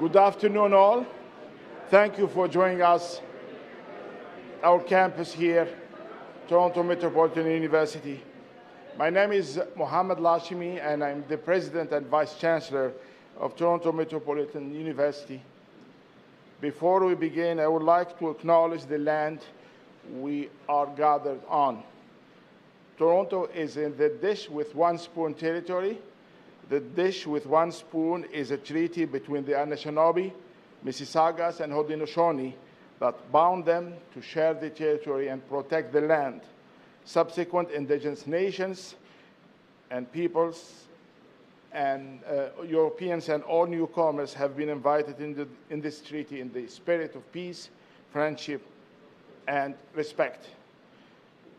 Good afternoon, all. Thank you for joining us, our campus here, Toronto Metropolitan University. My name is Mohammed Lashimi, and I'm the President and Vice Chancellor of Toronto Metropolitan University. Before we begin, I would like to acknowledge the land we are gathered on. Toronto is in the dish with one spoon territory. The dish with one spoon is a treaty between the Anishinaabe, Mississaugas, and Haudenosaunee that bound them to share the territory and protect the land. Subsequent indigenous nations and peoples and Europeans and all newcomers have been invited in this treaty in the spirit of peace, friendship, and respect.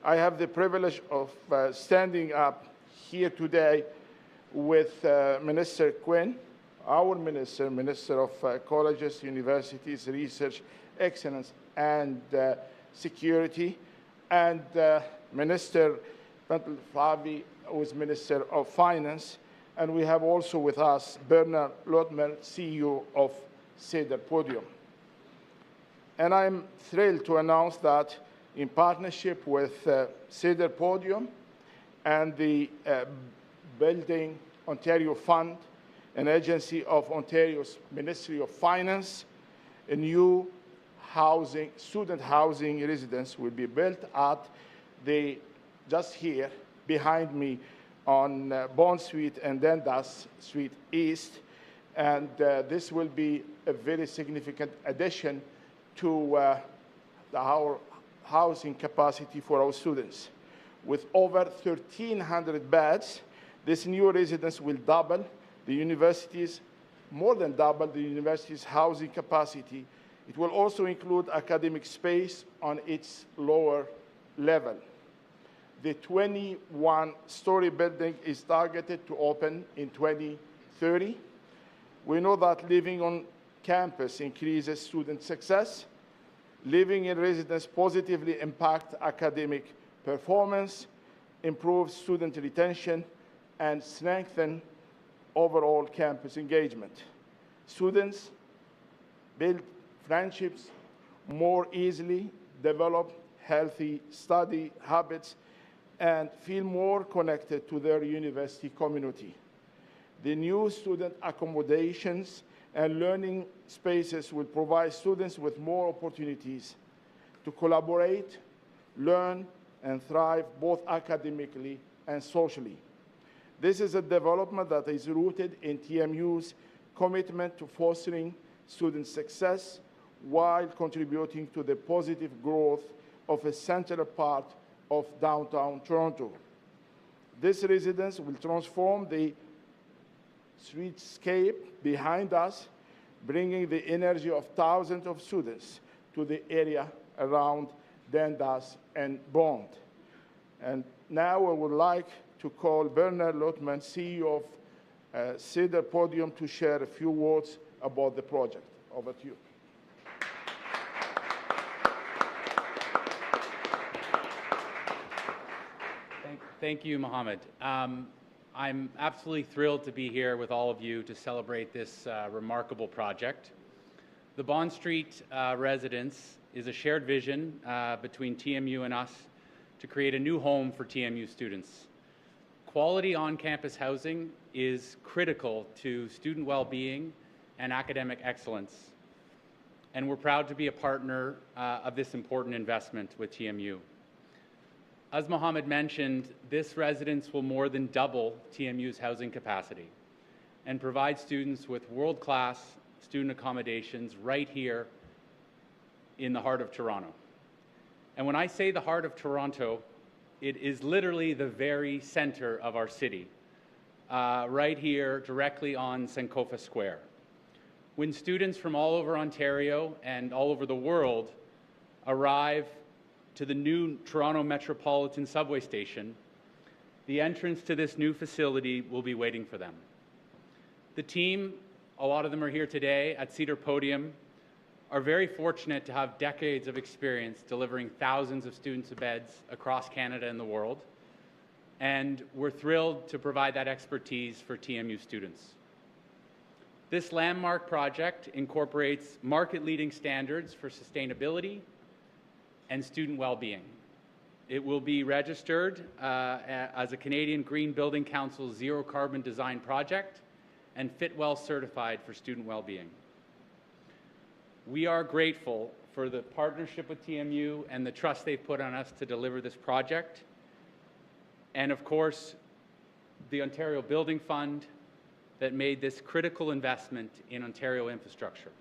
I have the privilege of standing up here today with Minister Quinn, our Minister of Colleges, Universities, Research, Excellence, and Security, and Minister Bethlenfalvy, who is Minister of Finance, and we have also with us Bernard Lotman, CEO of Cedar Podium. And I'm thrilled to announce that in partnership with Cedar Podium and the Building Ontario Fund, an agency of Ontario's Ministry of Finance, a new student housing residence will be built at just here behind me on Bond Street and Dundas Street East. And this will be a very significant addition to our housing capacity for our students. With over 1,300 beds, this new residence will double the university's, more than double the university's housing capacity. It will also include academic space on its lower level. The 21-story building is targeted to open in 2030. We know that living on campus increases student success. Living in residence positively impacts academic performance, improves student retention, and strengthen overall campus engagement. Students build friendships more easily, develop healthy study habits, and feel more connected to their university community. The new student accommodations and learning spaces will provide students with more opportunities to collaborate, learn, and thrive both academically and socially. This is a development that is rooted in TMU's commitment to fostering student success while contributing to the positive growth of a central part of downtown Toronto. This residence will transform the streetscape behind us, bringing the energy of thousands of students to the area around Dundas and Bond. And now I would like to call Bernard Lotman, CEO of Cedar Podium, to share a few words about the project. Over to you. Thank you, Mohammed. I'm absolutely thrilled to be here with all of you to celebrate this remarkable project. The Bond Street residence is a shared vision between TMU and us to create a new home for TMU students. Quality on-campus housing is critical to student well-being and academic excellence, and we're proud to be a partner of this important investment with TMU. As Mohammed mentioned, this residence will more than double TMU's housing capacity and provide students with world-class student accommodations right here in the heart of Toronto. And when I say the heart of Toronto, it is literally the very center of our city, right here directly on Sankofa Square. When students from all over Ontario and all over the world arrive to the new Toronto Metropolitan subway station, the entrance to this new facility will be waiting for them. The team, a lot of them are here today at Cedar Podium, are very fortunate to have decades of experience delivering thousands of students to beds across Canada and the world, and we're thrilled to provide that expertise for TMU students. This landmark project incorporates market-leading standards for sustainability and student well-being. It will be registered as a Canadian Green Building Council Zero Carbon Design project and Fitwell certified for student well-being. We are grateful for the partnership with TMU and the trust they've put on us to deliver this project. And of course, the Ontario Building Fund that made this critical investment in Ontario infrastructure.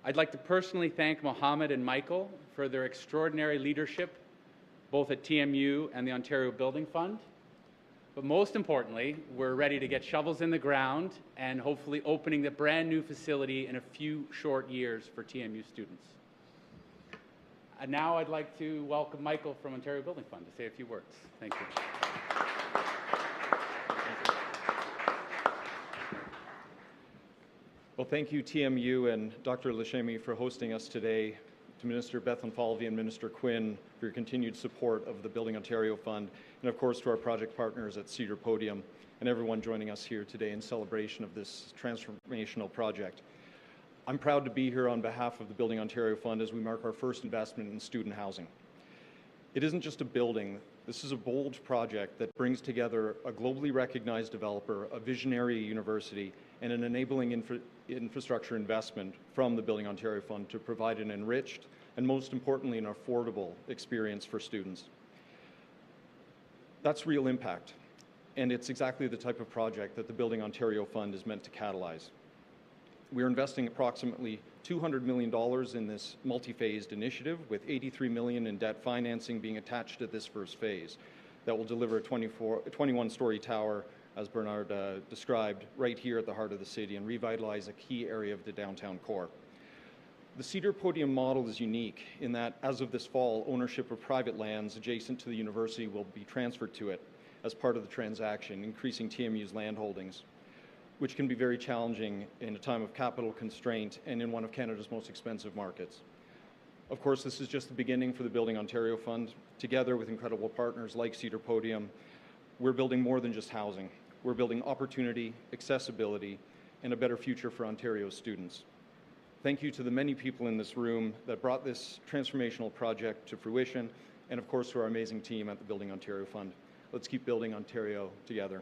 I'd like to personally thank Mohammed and Michael for their extraordinary leadership, both at TMU and the Ontario Building Fund. But most importantly, we're ready to get shovels in the ground and hopefully opening the brand new facility in a few short years for TMU students. And now I'd like to welcome Michael from Ontario Building Fund to say a few words. Thank you. Well, thank you, TMU and Dr. Lashemi, for hosting us today, to Minister Bethlenfalvy and Minister Quinn for your continued support of the Building Ontario Fund, and of course to our project partners at Cedar Podium and everyone joining us here today in celebration of this transformational project. I'm proud to be here on behalf of the Building Ontario Fund as we mark our first investment in student housing. It isn't just a building. This is a bold project that brings together a globally recognized developer, a visionary university, and an enabling infrastructure investment from the Building Ontario Fund to provide an enriched and, most importantly, an affordable experience for students. That's real impact, and it's exactly the type of project that the Building Ontario Fund is meant to catalyze. We're investing approximately $200 million in this multi-phased initiative, with $83 million in debt financing being attached to this first phase that will deliver a 21-story tower, as Bernard described, right here at the heart of the city and revitalize a key area of the downtown core. The Cedar Podium model is unique in that, as of this fall, ownership of private lands adjacent to the university will be transferred to it as part of the transaction, increasing TMU's land holdings, which can be very challenging in a time of capital constraint and in one of Canada's most expensive markets. Of course, this is just the beginning for the Building Ontario Fund. Together with incredible partners like Cedar Podium, we're building more than just housing. We're building opportunity, accessibility, and a better future for Ontario's students. Thank you to the many people in this room that brought this transformational project to fruition, and of course to our amazing team at the Building Ontario Fund. Let's keep building Ontario together.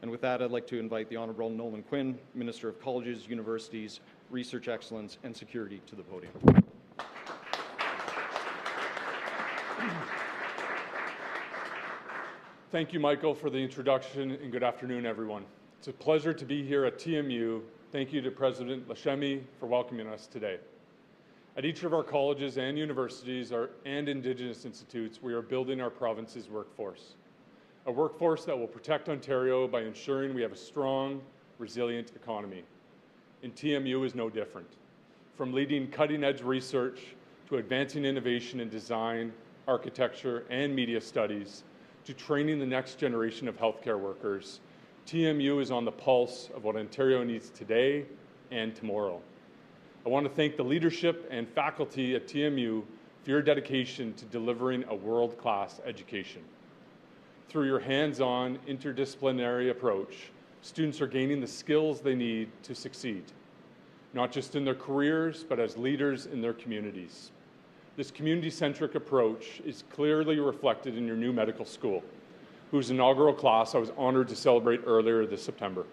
And with that, I'd like to invite the Honourable Nolan Quinn, Minister of Colleges, Universities, Research Excellence, and Security, to the podium. Thank you, Michael, for the introduction, and good afternoon, everyone. It's a pleasure to be here at TMU. Thank you to President Lashemi for welcoming us today. At each of our colleges and universities and Indigenous institutes, we are building our province's workforce. A workforce that will protect Ontario by ensuring we have a strong, resilient economy. And TMU is no different. From leading cutting-edge research to advancing innovation in design, architecture, and media studies, to training the next generation of healthcare workers, TMU is on the pulse of what Ontario needs today and tomorrow. I want to thank the leadership and faculty at TMU for your dedication to delivering a world-class education. Through your hands-on, interdisciplinary approach, students are gaining the skills they need to succeed, not just in their careers, but as leaders in their communities. This community-centric approach is clearly reflected in your new medical school, whose inaugural class I was honored to celebrate earlier this September.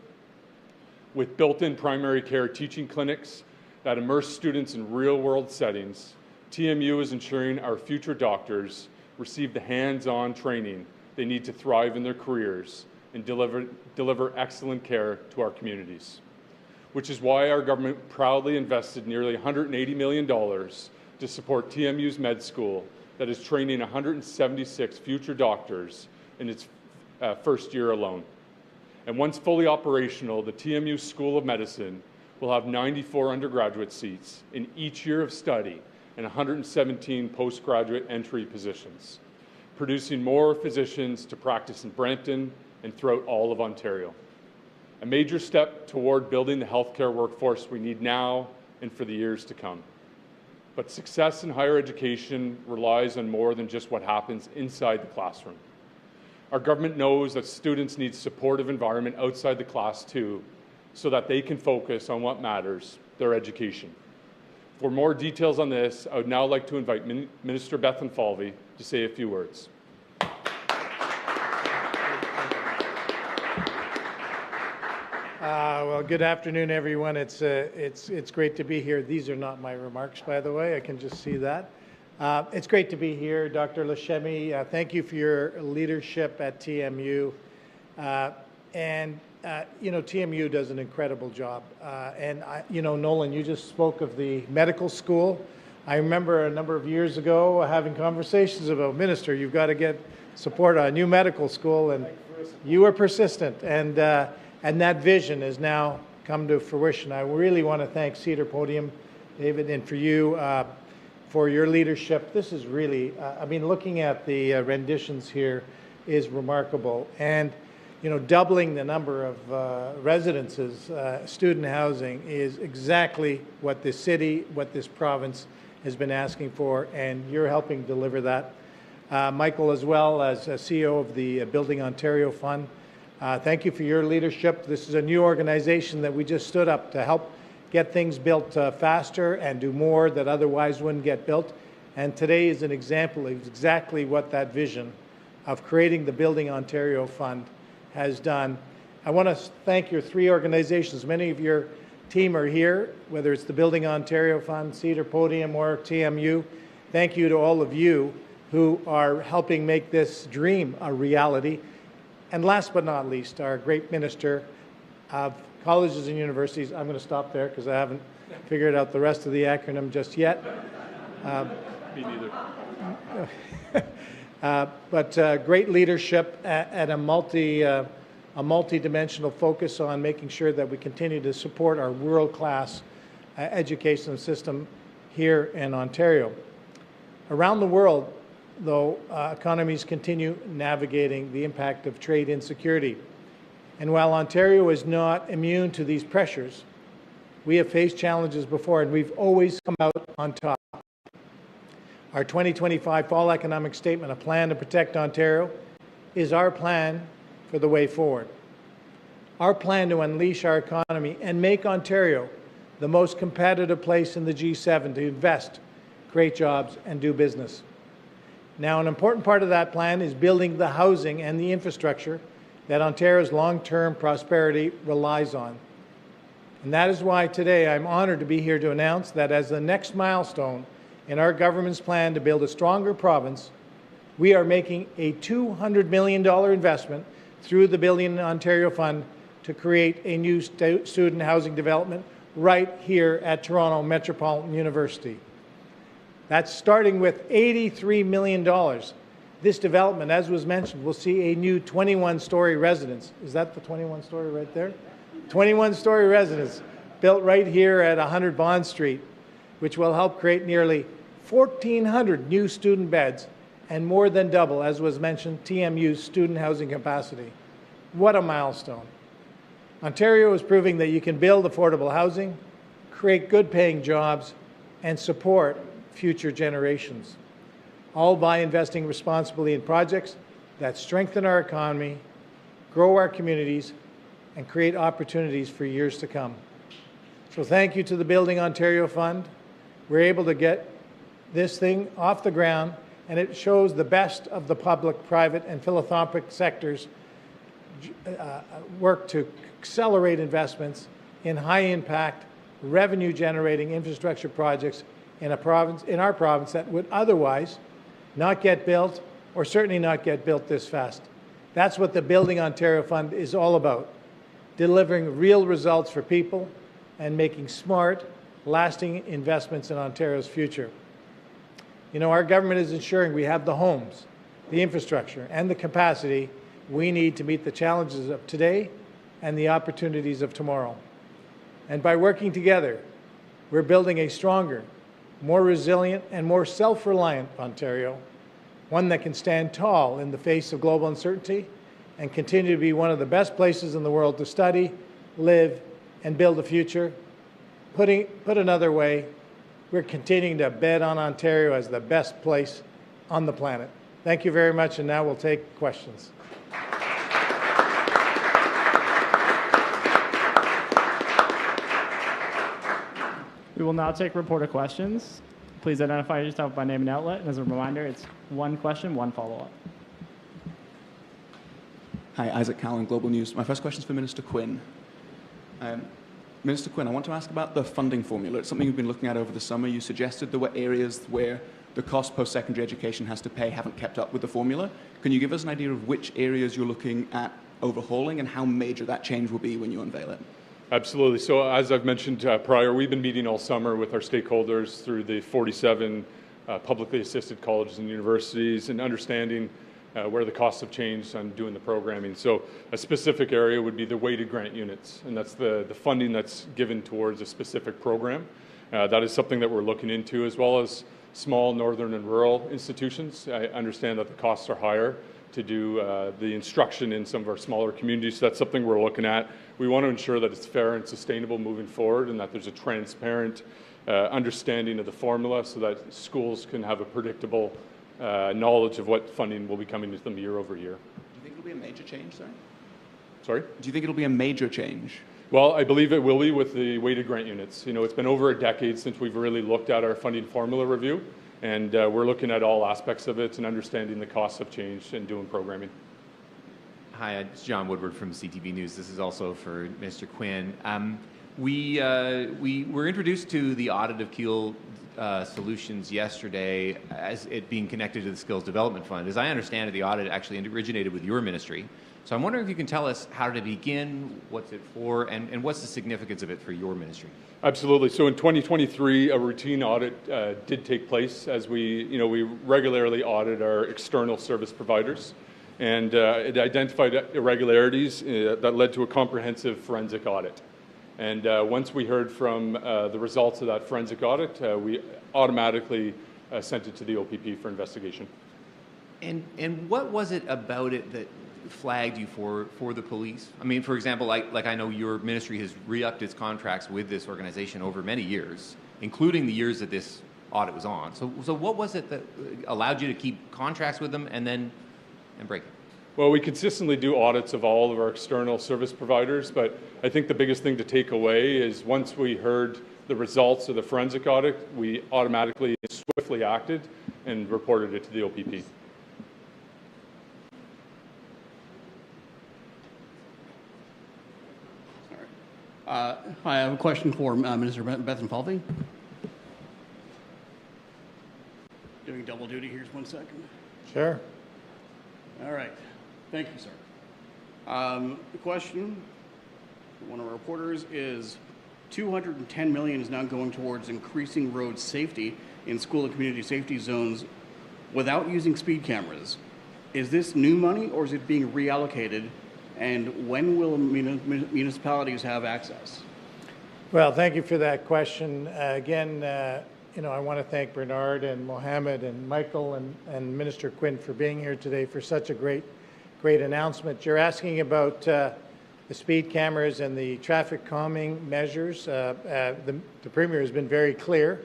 With built-in primary care teaching clinics that immerse students in real-world settings, TMU is ensuring our future doctors receive the hands-on training they need to thrive in their careers and deliver excellent care to our communities, which is why our government proudly invested nearly $180 million to support TMU's med school that is training 176 future doctors in its first year alone. And once fully operational, the TMU School of Medicine will have 94 undergraduate seats in each year of study and 117 postgraduate entry positions, producing more physicians to practice in Brampton and throughout all of Ontario. A major step toward building the healthcare workforce we need now and for the years to come. But success in higher education relies on more than just what happens inside the classroom. Our government knows that students need a supportive environment outside the class too, so that they can focus on what matters, their education. For more details on this, I would now like to invite Minister Bethlenfalvy to say a few words. Well, good afternoon, everyone. It's great to be here. These are not my remarks, by the way. I can just see that. It's great to be here, Dr. Lashemi. Thank you for your leadership at TMU. TMU does an incredible job. Nolan, you just spoke of the medical school. I remember a number of years ago having conversations about, Minister, you've got to get support on a new medical school, and you were persistent, and that vision has now come to fruition. I really want to thank Cedar Podium, David, and for you for your leadership. This is really, looking at the renditions here is remarkable. And doubling the number of residences, student housing, is exactly what this city, what this province has been asking for, and you're helping deliver that. Michael, as well as CEO of the Building Ontario Fund, thank you for your leadership. This is a new organization that we just stood up to help get things built faster and do more that otherwise wouldn't get built. And today is an example of exactly what that vision of creating the Building Ontario Fund has done. I want to thank your three organizations. Many of your team are here, whether it's the Building Ontario Fund, Cedar Podium, or TMU. Thank you to all of you who are helping make this dream a reality. And last but not least, our great Minister of Colleges and Universities. I'm going to stop there because I haven't figured out the rest of the acronym just yet. Me neither. But great leadership and a multi-dimensional focus on making sure that we continue to support our world-class education system here in Ontario. Around the world, though, economies continue navigating the impact of trade insecurity. And while Ontario is not immune to these pressures, we have faced challenges before, and we've always come out on top. Our 2025 Fall Economic Statement, A Plan to Protect Ontario, is our plan for the way forward. Our plan to unleash our economy and make Ontario the most competitive place in the G7 to invest, create jobs, and do business. Now, an important part of that plan is building the housing and the infrastructure that Ontario's long-term prosperity relies on. And that is why today I'm honored to be here to announce that as the next milestone in our government's plan to build a stronger province, we are making a $200 million investment through the Building Ontario Fund to create a new student housing development right here at Toronto Metropolitan University. That's starting with $83 million. This development, as was mentioned, will see a new 21-story residence. Is that the 21-story right there? 21-story residence built right here at 100 Bond Street, which will help create nearly 1,400 new student beds and more than double, as was mentioned, TMU's student housing capacity. What a milestone. Ontario is proving that you can build affordable housing, create good-paying jobs, and support future generations, all by investing responsibly in projects that strengthen our economy, grow our communities, and create opportunities for years to come. So thank you to the Building Ontario Fund. We're able to get this thing off the ground, and it shows the best of the public, private, and philanthropic sectors work to accelerate investments in high-impact, revenue-generating infrastructure projects in our province that would otherwise not get built, or certainly not get built this fast. That's what the Building Ontario Fund is all about, delivering real results for people and making smart, lasting investments in Ontario's future. You know, our government is ensuring we have the homes, the infrastructure, and the capacity we need to meet the challenges of today and the opportunities of tomorrow. And by working together, we're building a stronger, more resilient, and more self-reliant Ontario, one that can stand tall in the face of global uncertainty and continue to be one of the best places in the world to study, live, and build a future. Put another way, we're continuing to bet on Ontario as the best place on the planet. Thank you very much, and now we'll take questions. We will now take reporter questions. Please identify yourself by name and outlet. And as a reminder, it's one question, one follow-up. Hi, Isaac Callan, Global News. My first question is for Minister Quinn. Minister Quinn, I want to ask about the funding formula. It's something you've been looking at over the summer. You suggested there were areas where the cost post-secondary education has to pay haven't kept up with the formula. Can you give us an idea of which areas you're looking at overhauling and how major that change will be when you unveil it? Absolutely. So as I've mentioned prior, we've been meeting all summer with our stakeholders through the 47 publicly assisted colleges and universities and understanding where the costs have changed on doing the programming. So a specific area would be the weighted grant units, and that's the funding that's given towards a specific program. That is something that we're looking into, as well as small northern and rural institutions. I understand that the costs are higher to do the instruction in some of our smaller communities. So that's something we're looking at. We want to ensure that it's fair and sustainable moving forward, and that there's a transparent understanding of the formula so that schools can have a predictable knowledge of what funding will be coming to them year over year. Do you think it'll be a major change, sir? Sorry? Do you think it'll be a major change? Well, I believe it will be with the weighted grant units. You know, it's been over a decade since we've really looked at our funding formula review, and we're looking at all aspects of it and understanding the costs have changed and doing programming. Hi, it's John Woodward from CTV News. This is also for Minister Quinn. We were introduced to the audit of Keel Solutions yesterday as it being connected to the Skills Development Fund. As I understand it, the audit actually originated with your ministry. So I'm wondering if you can tell us how to begin, what's it for, and what's the significance of it for your ministry? Absolutely. So in 2023, a routine audit did take place as we regularly audit our external service providers. And it identified irregularities that led to a comprehensive forensic audit. And once we heard from the results of that forensic audit, we automatically sent it to the OPP for investigation. And what was it about it that flagged you for the police? I mean, for example, like I know your ministry has re-upped its contracts with this organization over many years, including the years that this audit was on. So what was it that allowed you to keep contracts with them and break it? Well, we consistently do audits of all of our external service providers, but I think the biggest thing to take away is once we heard the results of the forensic audit, we automatically and swiftly acted and reported it to the OPP. Hi, I have a question for Minister Bethlenfalvy. Doing double duty here, just 1 second. Sure. All right. Thank you, sir. The question for one of our reporters is $210 million is now going towards increasing road safety in school and community safety zones without using speed cameras. Is this new money or is it being reallocated? And when will municipalities have access? Well, thank you for that question. Again, I want to thank Bernard and Mohammed and Michael and Minister Quinn for being here today for such a great announcement. You're asking about the speed cameras and the traffic calming measures. The Premier has been very clear.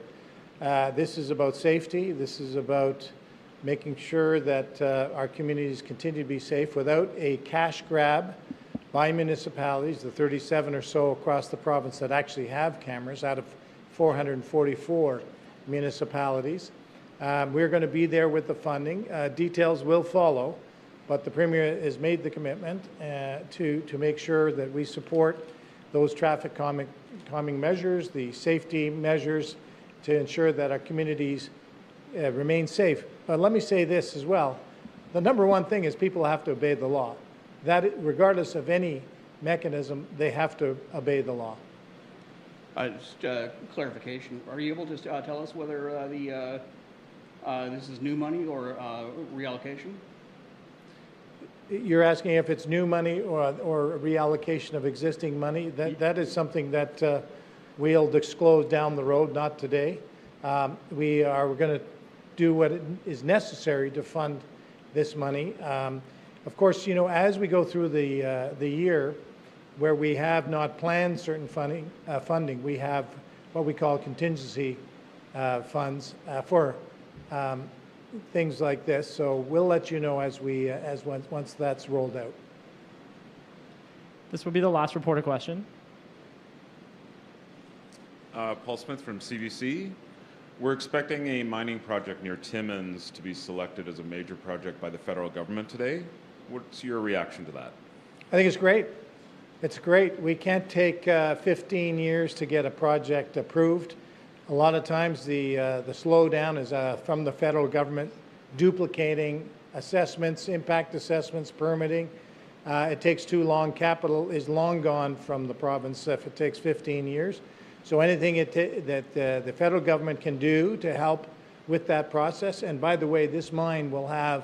This is about safety. This is about making sure that our communities continue to be safe without a cash grab by municipalities, the 37 or so across the province that actually have cameras out of 444 municipalities. We're going to be there with the funding. Details will follow, but the Premier has made the commitment to make sure that we support those traffic calming measures, the safety measures to ensure that our communities remain safe. But let me say this as well. The number one thing is people have to obey the law. That, regardless of any mechanism, they have to obey the law. Just clarification. Are you able to tell us whether this is new money or reallocation? You're asking if it's new money or a reallocation of existing money? That is something that we'll disclose down the road, not today. We're going to do what is necessary to fund this money. Of course, as we go through the year, where we have not planned certain funding, we have what we call contingency funds for things like this. So we'll let you know once that's rolled out. This will be the last reporter question. Paul Smith from CBC. We're expecting a mining project near Timmins to be selected as a major project by the federal government today. What's your reaction to that? I think it's great. It's great. We can't take 15 years to get a project approved. A lot of times the slowdown is from the federal government duplicating assessments, impact assessments, permitting. It takes too long. Capital is long gone from the province if it takes 15 years. So anything that the federal government can do to help with that process, and by the way, this mine will have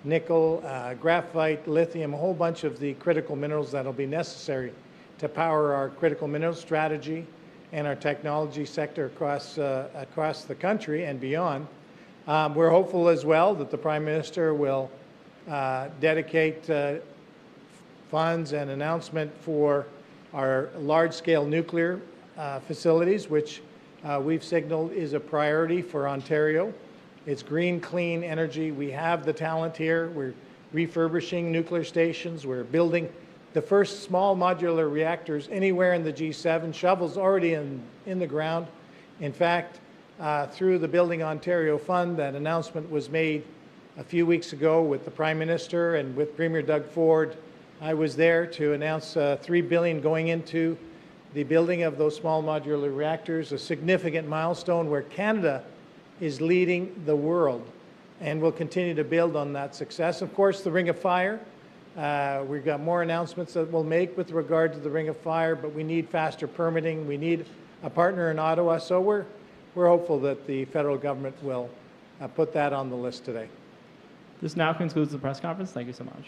nickel, graphite, lithium, a whole bunch of the critical minerals that will be necessary to power our critical minerals strategy and our technology sector across the country and beyond. We're hopeful as well that the Prime Minister will dedicate funds and announcement for our large-scale nuclear facilities, which we've signaled is a priority for Ontario. It's green, clean energy. We have the talent here. We're refurbishing nuclear stations. We're building the first small modular reactors anywhere in the G7. Shovels already in the ground. In fact, through the Building Ontario Fund, that announcement was made a few weeks ago with the Prime Minister and with Premier Doug Ford. I was there to announce $3 billion going into the building of those small modular reactors, a significant milestone where Canada is leading the world, and we'll continue to build on that success. Of course, the Ring of Fire, we've got more announcements that we'll make with regard to the Ring of Fire, but we need faster permitting. We need a partner in Ottawa, so we're hopeful that the federal government will put that on the list today. This now concludes the press conference. Thank you so much.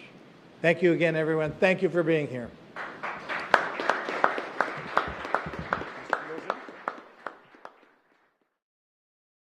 Thank you again, everyone. Thank you for being here.